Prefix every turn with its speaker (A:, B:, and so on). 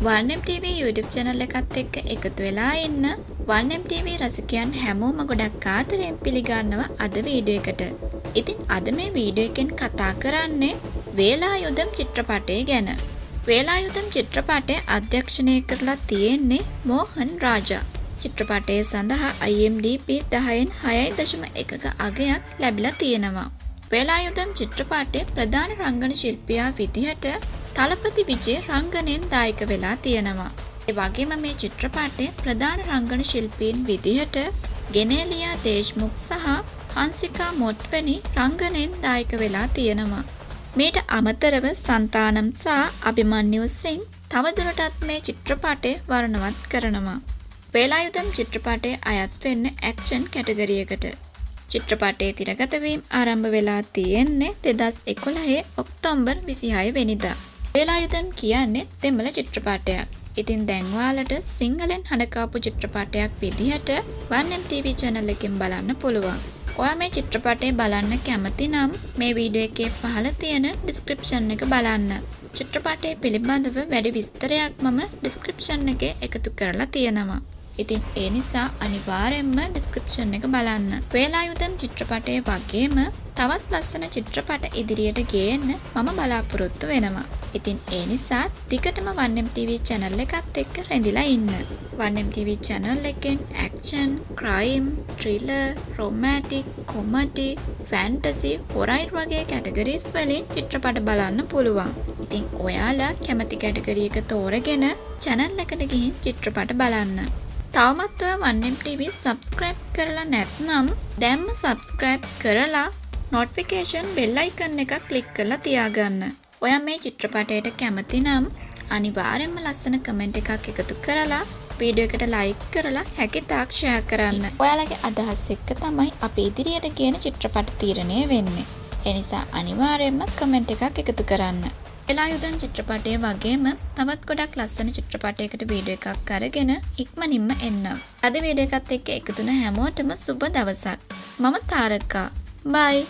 A: 1M TV YouTube channel එකත් එක්ක එකතු වෙලා ඉන්න 1M TV රසිකයන් හැමෝම ගොඩක් ආදරෙන් පිළිගන්නවා අද වීඩියෝ එකට. ඉතින් අද මේ වීඩියෝ එකෙන් කතා කරන්නේ වේලායුධම් චිත්‍රපටය ගැන. වේලායුධම් චිත්‍රපටය අධ්‍යක්ෂණය කරලා තියෙන්නේ මෝහන් රාජා. චිත්‍රපටය සඳහා IMDb 10න් 6.1ක අගයක් ලැබිලා තියෙනවා. වේලායුධම් චිත්‍රපටයේ ප්‍රධාන රංගන ශිල්පියා විදිහට තලපති විජේ රංගනයෙන් දායක වෙලා තියෙනවා. ඒ වගේම මේ චිත්‍රපටයේ ප්‍රධාන රංගන ශිල්පීන් විදිහට ගෙනේලියා දේශ්මුඛ් සහ හංසිකා මොට්වැනි රංගනයෙන් දායක වෙලා තියෙනවා. මේට අමතරව සන්තානම් සහ අභිමන්යු සිං තවදුරටත් මේ චිත්‍රපටය වර්ණවත් කරනවා. වේලායුධම් චිත්‍රපටයේ අයත් වෙන්නේ ඇක්ෂන් කැටගරියකට. චිත්‍රපටයේ තිරගත වීම ආරම්භ වෙලා තියෙන්නේ 2011 ඔක්තෝබර් 26 වෙනිදා. වේලායුධම් කියන්නේ දෙමළ චිත්‍රපටයක්. ඉතින් දැන් ඔයාලට සිංහලෙන් හඬකාපු චිත්‍රපටයක් විදිහට 1M TV channel එකෙන් බලන්න පුළුවන්. ඔයා මේ චිත්‍රපටය බලන්න කැමති නම් මේ වීඩියෝ එකේ පහළ තියෙන description එක බලන්න. චිත්‍රපටය පිළිබඳව වැඩි විස්තරයක් මම description එකේ එකතු කරලා තියෙනවා. ඉතින් ඒ නිසා අනිවාර්යෙන්ම description එක බලන්න. වේලායුධම් චිත්‍රපටයේ වගේම තවත් ලස්සන චිත්‍රපට ඉදිරියට ගේන්න මම බලාපොරොත්තු වෙනවා. ඉතින් ඒ නිසා දිගටම 1M TV channel එකත් එක්ක රැඳිලා ඉන්න. 1M TV channel එකෙන් action, crime, thriller, romantic, comedy, fantasy, horror වගේ categories වලින් චිත්‍රපට බලන්න පුළුවන්. ඉතින් ඔයාලා කැමති category එක තෝරගෙන channel එකට ගිහින් චිත්‍රපට බලන්න. තවමත් ඔයා 1M TV subscribe කරලා නැත්නම් දැන්ම subscribe කරලා notification bell icon එක click කරලා තියාගන්න. ඔයා මේ චිත්‍රපටයට කැමති නම් අනිවාර්යෙන්ම ලස්සන comment එකක් එකතු කරලා වීඩියෝ එකට like කරලා හැකිතාක් share කරන්න. ඔයාලගේ අදහස් එක්ක තමයි අපි ඉදිරියට කියන චිත්‍රපට තීරණය වෙන්නේ. ඒ නිසා අනිවාර්යෙන්ම comment එකක් එකතු කරන්න. වේලායුධම් චිත්‍රපටය වගේම තවත් ගොඩක් ලස්සන චිත්‍රපටයකට වීඩියෝ එකක් අරගෙන ඉක්මනින්ම එන්නම්. අද වීඩියෝ එකත් එක්ක එකතුන හැමෝටම සුබ දවසක්. මම තාරකා. බයි.